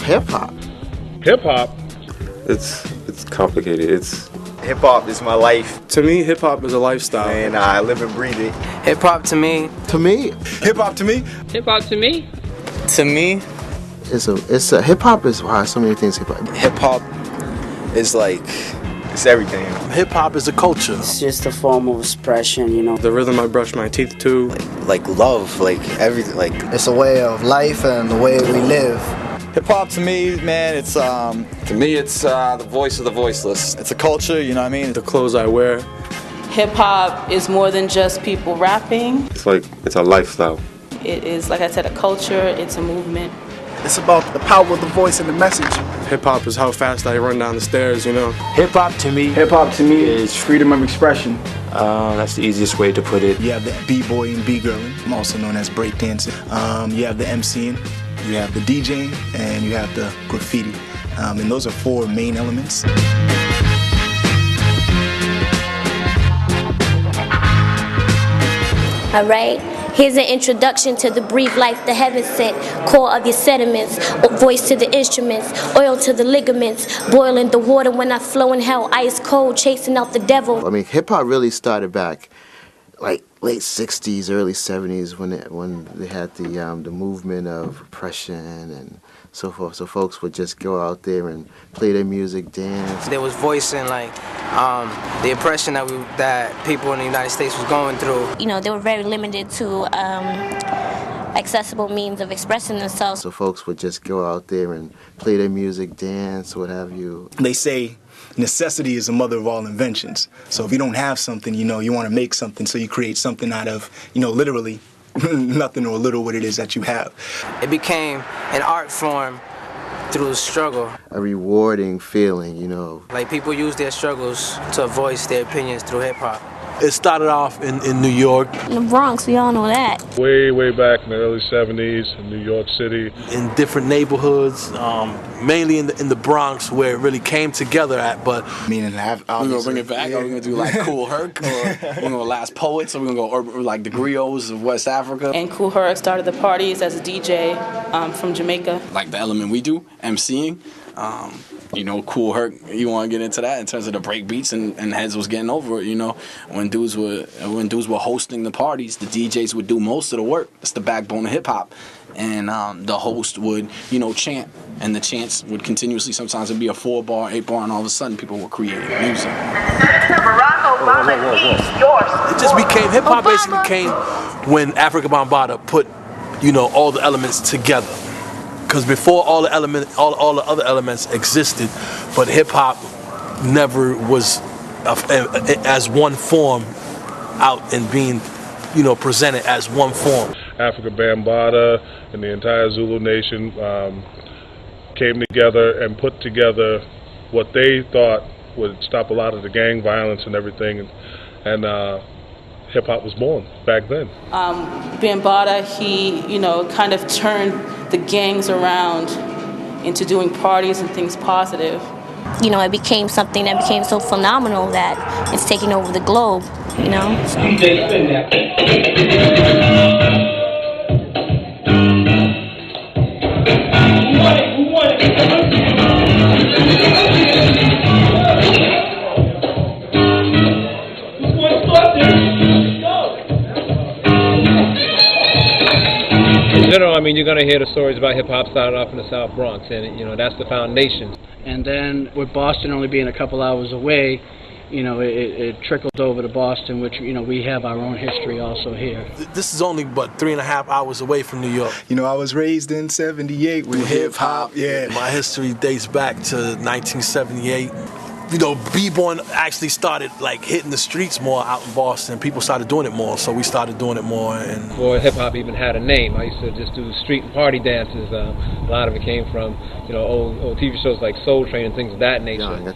Hip-hop. Hip-hop? It's complicated. Hip-hop is my life. To me, hip-hop is a lifestyle. And I live and breathe it. Hip-hop to me. To me. Hip-hop to me. Hip-hop to me. To me. It's a hip-hop is, wow, so many things hip-hop. Hip-hop is like, it's everything. Hip-hop is a culture. It's just a form of expression, you know. The rhythm I brush my teeth to. Like love, like everything, like. It's a way of life and the way we live. Hip-hop to me, man, it's to me it's the voice of the voiceless. It's a culture, you know what I mean? The clothes I wear. Hip-hop is more than just people rapping. It's a lifestyle. It is, like I said, a culture, it's a movement. It's about the power of the voice and the message. Hip-hop is how fast I run down the stairs, you know. Hip-hop to me is freedom of expression. That's the easiest way to put it. You have the b-boy and b-girling, also known as breakdancing. You have the MCing, you have the DJing, and you have the graffiti. And those are four main elements. All right. Here's an introduction to the brief life the heavens sent, core of your sediments, voice to the instruments, oil to the ligaments, boiling the water when I flow in hell, ice cold, chasing out the devil. I mean, hip-hop really started back like late 60s, early 70s when they had the movement of repression and so forth. So folks would just go out there and play their music, dance. There was voicing like the oppression that people in the United States was going through. You know, they were very limited to accessible means of expressing themselves. So folks would just go out there and play their music, dance, what have you. They say necessity is the mother of all inventions. So if you don't have something, you know, you want to make something, so you create something out of, you know, literally nothing or little what it is that you have. It became an art form through the struggle. A rewarding feeling, you know. Like people use their struggles to voice their opinions through hip-hop. It started off in New York. In the Bronx, we all know that. Way back in the early 70s in New York City. In different neighborhoods, mainly in the Bronx where it really came together at, but... We're gonna bring it back, or we're gonna do like Cool Herc, or we're gonna go Last Poets, or we're gonna go like the griots of West Africa. And Cool Herc started the parties as a DJ from Jamaica. Like the element we do, MCing. You know, Cool Herc, you want to get into that in terms of the break beats and heads was getting over it, you know. When dudes were hosting the parties, the DJs would do most of the work. It's the backbone of hip hop. And the host would, you know, chant, and the chants would continuously, sometimes it'd be a 4-bar, 8-bar, and all of a sudden people were creating music. It just became, hip hop basically came when Africa Bambaataa put, you know, all the elements together. Because before all the other elements existed, but hip hop never was as one form out and being, you know, presented as one form. Africa Bambaataa and the entire Zulu Nation came together and put together what they thought would stop a lot of the gang violence and everything, and hip hop was born back then. Bambaataa, he, you know, kind of turned the gangs around into doing parties and things positive. You know, it became something that became so phenomenal that it's taking over the globe, you know. So. In general, I mean, you're going to hear the stories about hip-hop starting off in the South Bronx, and, you know, that's the foundation. And then with Boston only being a couple hours away, you know, it trickled over to Boston, which, you know, we have our own history also here. This is only, but 3.5 hours away from New York. You know, I was raised in '78 with hip-hop, yeah. My history dates back to 1978. you know, b-boying actually started like hitting the streets more out in Boston. People started doing it more, so we started doing it more. And before hip hop even had a name, I used to just do street and party dances. A lot of it came from, you know, old TV shows like Soul Train and things of that nature. I think I